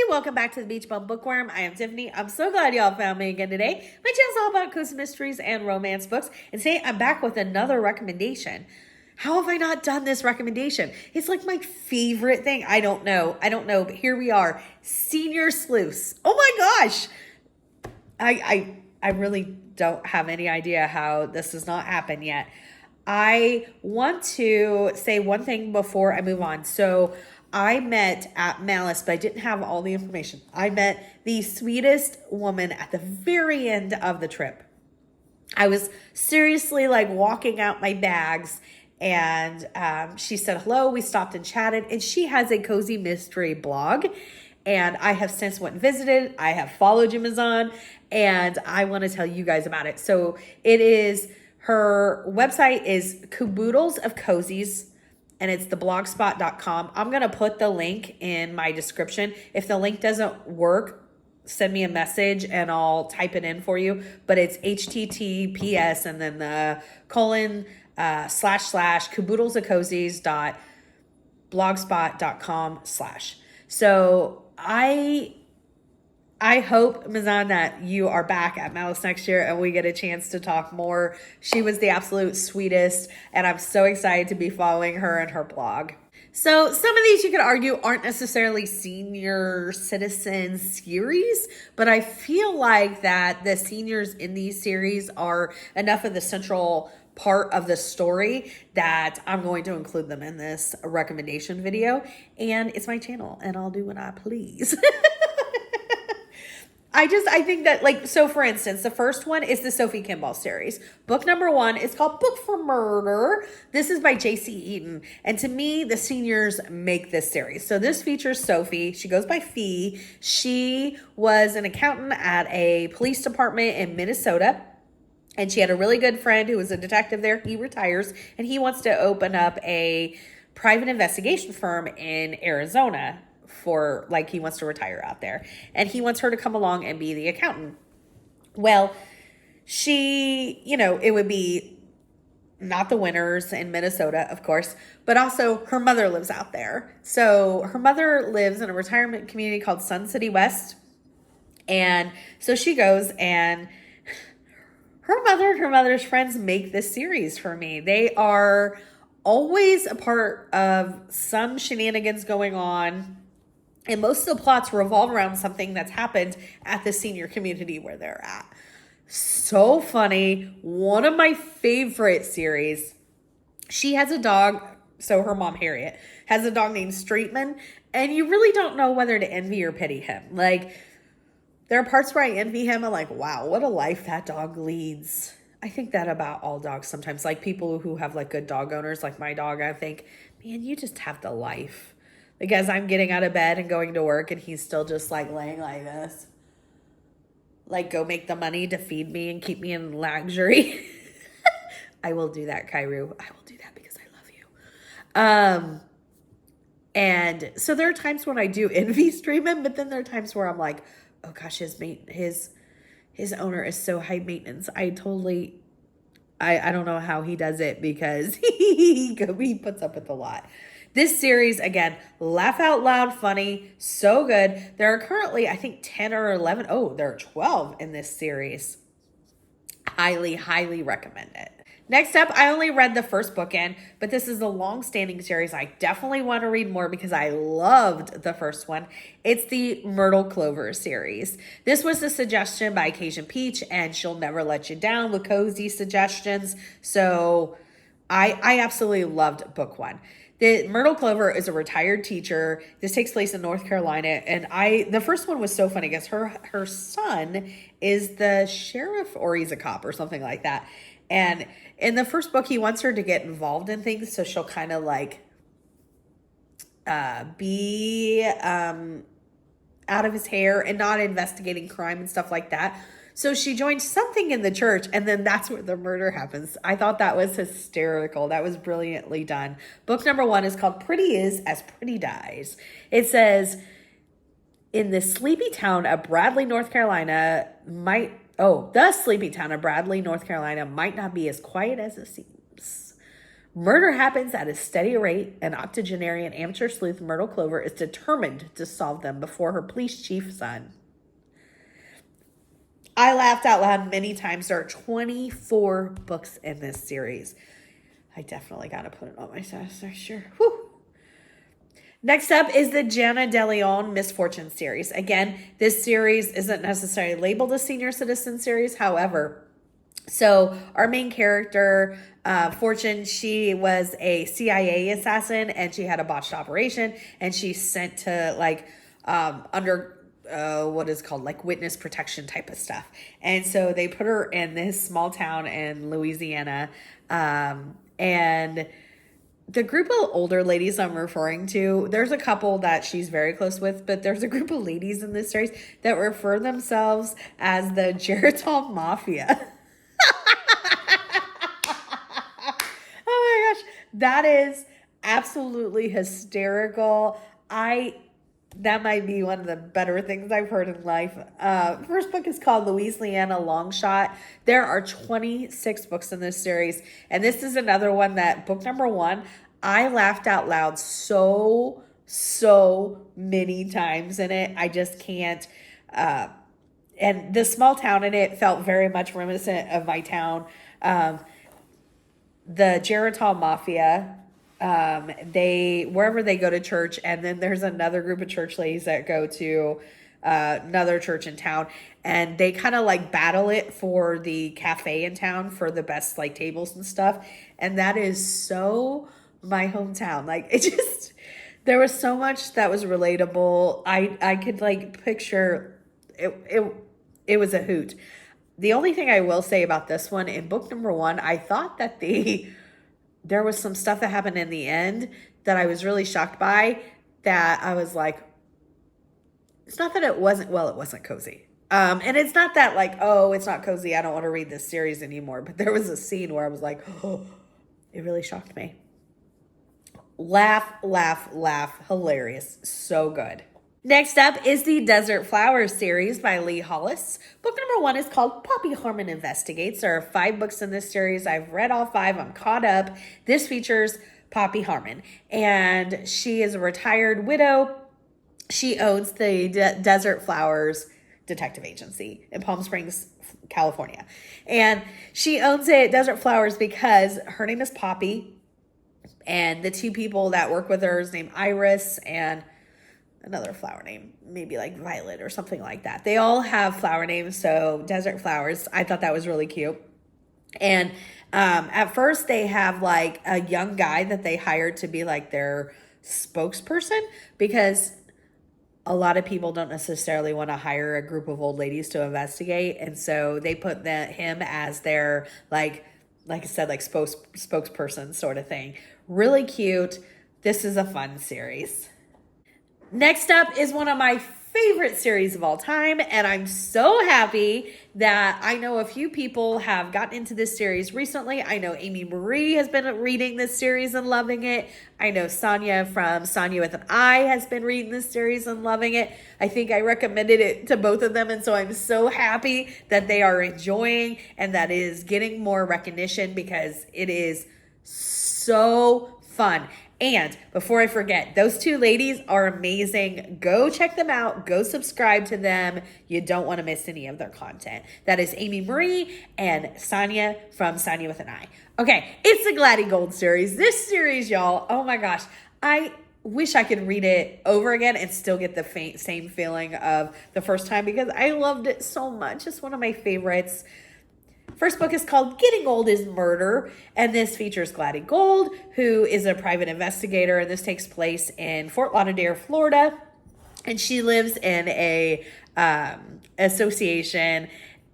welcome back to the Beach Bum Bookworm. I am Tiffany. I'm so glad y'all found me again today. My channel's all about cozy mysteries and romance books, and today I'm back with another recommendation. How have I not done this recommendation? It's like my favorite thing. I don't know, but here we are. Senior Sleuths. Oh my gosh. I really don't have any idea how this has not happened yet. I want to say one thing before I move on. So I met at Malice, but I didn't have all the information. I met the sweetest woman at the very end of the trip. I was seriously like walking out my bags, and she said hello. We stopped and chatted, and she has a cozy mystery blog, and I have since went and visited. I have followed you, Meezan, and I want to tell you guys about it. So it is, her website is Caboodles of Cozies, and it's theblogspot.com. I'm going to put the link in my description. If the link doesn't work, send me a message and I'll type it in for you. But it's https and then the colon / caboodlesofcozies.blogspot.com/. So I hope, Meezan, that you are back at Malice next year and we get a chance to talk more. She was the absolute sweetest, and I'm so excited to be following her and her blog. So some of these you could argue aren't necessarily senior citizen series, but I feel like that the seniors in these series are enough of the central part of the story that I'm going to include them in this recommendation video. And it's my channel and I'll do what I please. I think that, like, so for instance, the first one is the Sophie Kimball series. Book number 1 is called Book for Murder. This is by J.C. Eaton. And to me, the seniors make this series. So this features Sophie. She goes by Fee. She was an accountant at a police department in Minnesota. And she had a really good friend who was a detective there. He retires and he wants to open up a private investigation firm in Arizona. For, like, he wants to retire out there, and he wants her to come along and be the accountant. Well, she, it would be not the winters in Minnesota, of course, but also her mother lives out there. So her mother lives in a retirement community called Sun City West. And so she goes, and her mother and her mother's friends make this series for me. They are always a part of some shenanigans going on. And most of the plots revolve around something that's happened at the senior community where they're at. So funny. One of my favorite series. She has a dog. So her mom, Harriet, has a dog named Streetman. And you really don't know whether to envy or pity him. Like, there are parts where I envy him. I'm like, wow, what a life that dog leads. I think that about all dogs sometimes. Like, people who have, like, good dog owners, like my dog, I think, man, you just have the life. Like, as I'm getting out of bed and going to work and he's still just like laying like this. Like, go make the money to feed me and keep me in luxury. I will do that, Kairu. I will do that because I love you. And so there are times when I do envy Streaming, but then there are times where I'm like, oh gosh, his owner is so high maintenance. I don't know how he does it because he puts up with a lot. This series, again, laugh out loud funny, so good. There are currently, I think, 10 or 11. Oh, there are 12 in this series. Highly, highly recommend it. Next up, I only read the first book in, but this is a long-standing series. I definitely want to read more because I loved the first one. It's the Myrtle Clover series. This was a suggestion by Cajun Peach, and she'll never let you down with cozy suggestions. So I absolutely loved book 1. The Myrtle Clover is a retired teacher. This takes place in North Carolina. And the first one was so funny because her son is the sheriff, or he's a cop or something like that. And in the first book, he wants her to get involved in things. So she'll kind of like be out of his hair and not investigating crime and stuff like that. So she joined something in the church, and then that's where the murder happens. I thought that was hysterical. That was brilliantly done. Book number 1 is called Pretty Is As Pretty Dies. It says, in the sleepy town of Bradley, North Carolina, the sleepy town of Bradley, North Carolina might not be as quiet as it seems. Murder happens at a steady rate, and octogenarian amateur sleuth Myrtle Clover is determined to solve them before her police chief son. I laughed out loud many times. There are 24 books in this series. I definitely got to put it on my status next year. Whew. Next up is the Delion Misfortune series. Again, this series isn't necessarily labeled a senior citizen series. However, so our main character, Fortune, she was a CIA assassin and she had a botched operation and she's sent to like under what is called like witness protection type of stuff. And so they put her in this small town in Louisiana, and the group of older ladies I'm referring to, there's a couple that she's very close with, but there's a group of ladies in this series that refer themselves as the Geritol Mafia. Oh my gosh, that is absolutely hysterical. That might be one of the better things I've heard in life. First book is called Louisiana Longshot. There are 26 books in this series. And this is another one that, book number 1, I laughed out loud so many times in it. I just can't. And the small town in it felt very much reminiscent of my town. The Geritol Mafia, wherever they go to church, and then there's another group of church ladies that go to another church in town, and they kind of like battle it for the cafe in town for the best like tables and stuff. And that is so my hometown. Like it just, there was so much that was relatable. I could like picture it was a hoot. The only thing I will say about this one, in book number 1, I thought that there was some stuff that happened in the end that I was really shocked by, that I was like, it's not that it wasn't cozy. And it's not that like, oh, it's not cozy, I don't want to read this series anymore. But there was a scene where I was like, oh, it really shocked me. Laugh, hilarious, so good. Next up is the Desert Flowers series by Lee Hollis. Book number 1 is called Poppy Harmon Investigates. There are 5 books in this series. I've read all 5. I'm caught up. This features Poppy Harmon, and she is a retired widow. She owns the Desert Flowers Detective Agency in Palm Springs, California. And she owns it, Desert Flowers, because her name is Poppy, and the 2 people that work with her is named Iris and another flower name, maybe like Violet or something like that. They all have flower names, so Desert Flowers. I thought that was really cute. And at first they have like a young guy that they hired to be like their spokesperson, because a lot of people don't necessarily want to hire a group of old ladies to investigate. And so they put him as their like I said, like spokesperson sort of thing. Really cute. This is a fun series. Next up is one of my favorite series of all time, and I'm so happy that I know a few people have gotten into this series recently. I know Amy Marie has been reading this series and loving it. I know Sonia from Sonia with an I has been reading this series and loving it. I think I recommended it to both of them, and so I'm so happy that they are enjoying and that it is getting more recognition, because it is so fun. And before I forget, those 2 ladies are amazing. Go check them out. Go subscribe to them. You don't want to miss any of their content. That is Amy Marie and Sonia from Sonia with an I. Okay, it's the Gladdy Gold series. This series, y'all, oh my gosh. I wish I could read it over again and still get the same feeling of the first time, because I loved it so much. It's one of my favorites. First book is called Getting Old is Murder, and this features Gladdy Gold, who is a private investigator, and this takes place in Fort Lauderdale, Florida, and she lives in a association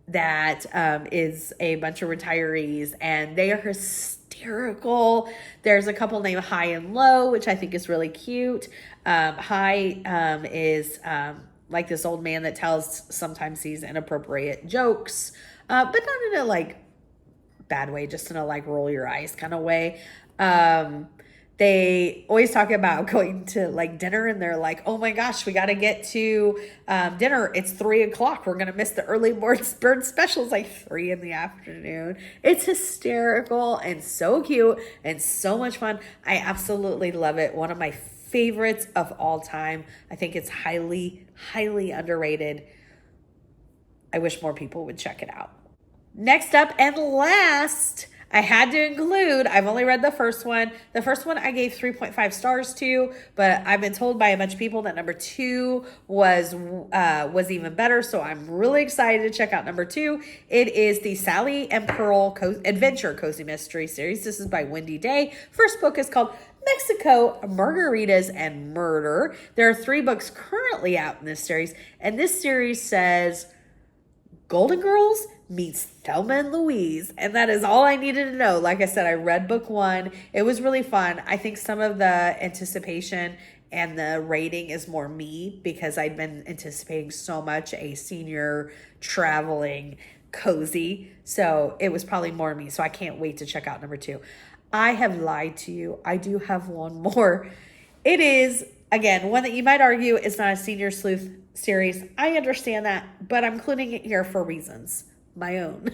that is a bunch of retirees, and they are hysterical. There's a couple named High and Low, which I think is really cute. High is like this old man that tells sometimes these inappropriate jokes, but not in a like bad way, just in a like roll your eyes kind of way. they always talk about going to like dinner, and they're like, oh my gosh, we got to get to dinner. It's 3 o'clock. We're going to miss the early bird specials like 3 in the afternoon. It's hysterical and so cute and so much fun. I absolutely love it. One of my favorites of all time. I think it's highly, highly underrated. I wish more people would check it out. Next up and last, I had to include, I've only read the first one. The first one I gave 3.5 stars to, but I've been told by a bunch of people that number 2 was even better. So I'm really excited to check out number 2. It is the Sally and Pearl Adventure Cozy Mystery Series. This is by Wendy Day. First book is called Mexico, Margaritas, and Murder. There are 3 books currently out in this series, and this series says Golden Girls meets Thelma and Louise, and that is all I needed to know. Like I said, I read book 1. It was really fun. I think some of the anticipation and the rating is more me, because I'd been anticipating so much a senior traveling cozy, so it was probably more me. So I can't wait to check out number 2. I have lied to you. I do have one more. It is, again, one that you might argue is not a senior sleuth series. I understand that, but I'm including it here for reasons my own.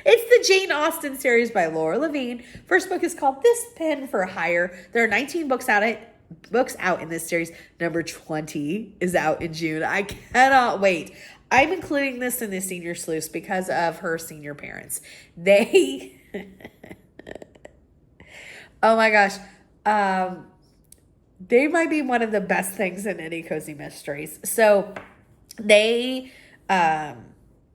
It's the Jane Austen series by Laura Levine. First book is called This Pen for Hire. There are 19 books out in this series. Number 20 is out in June. I cannot wait. I'm including this in the senior sleuths because of her senior parents. They oh my gosh. They might be one of the best things in any cozy mysteries. So they've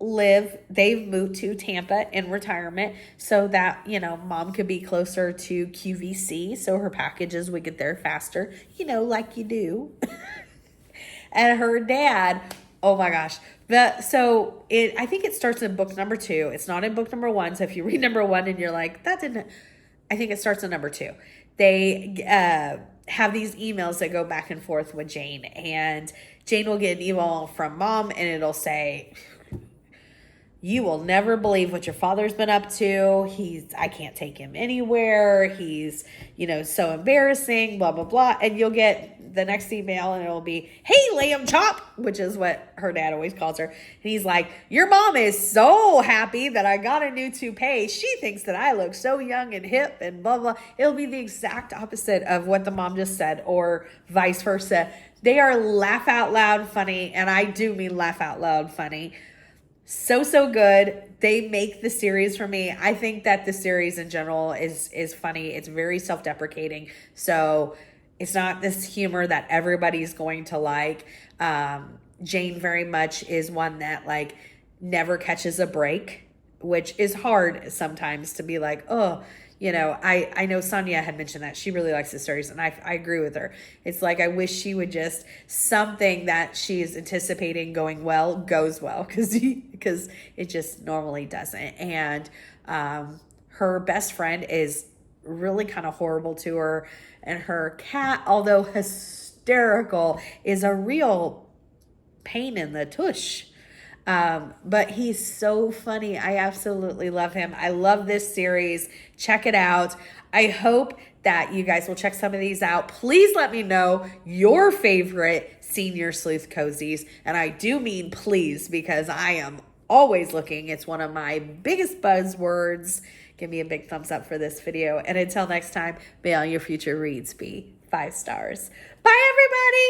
moved to Tampa in retirement so that, mom could be closer to QVC. So her packages would get there faster, like you do. And her dad, oh my gosh. I think it starts in book number 2. It's not in book number 1. So if you read number 1 and you're like, I think it starts in number 2. They have these emails that go back and forth with Jane, and Jane will get an email from mom, and it'll say, you will never believe what your father's been up to. I can't take him anywhere. He's, so embarrassing, blah, blah, blah. And you'll get the next email and it'll be, hey, lamb chop, which is what her dad always calls her. And he's like, your mom is so happy that I got a new toupee. She thinks that I look so young and hip and blah, blah. It'll be the exact opposite of what the mom just said, or vice versa. They are laugh out loud funny. And I do mean laugh out loud funny. So good. They make the series for me. I think that the series in general is funny. It's very self-deprecating. So it's not this humor that everybody's going to like. Jane very much is one that like never catches a break, which is hard sometimes to be like, oh, I know Sonia had mentioned that she really likes the series, and I agree with her. It's like, I wish she would just, something that she's anticipating going well goes well, because it just normally doesn't. And her best friend is really kind of horrible to her, and her cat, although hysterical, is a real pain in the tush. But he's so funny. I absolutely love him. I love this series. Check it out. I hope that you guys will check some of these out. Please let me know your favorite senior sleuth cozies. And I do mean please, because I am always looking. It's one of my biggest buzzwords. Give me a big thumbs up for this video. And until next time, may all your future reads be 5 stars. Bye, everybody.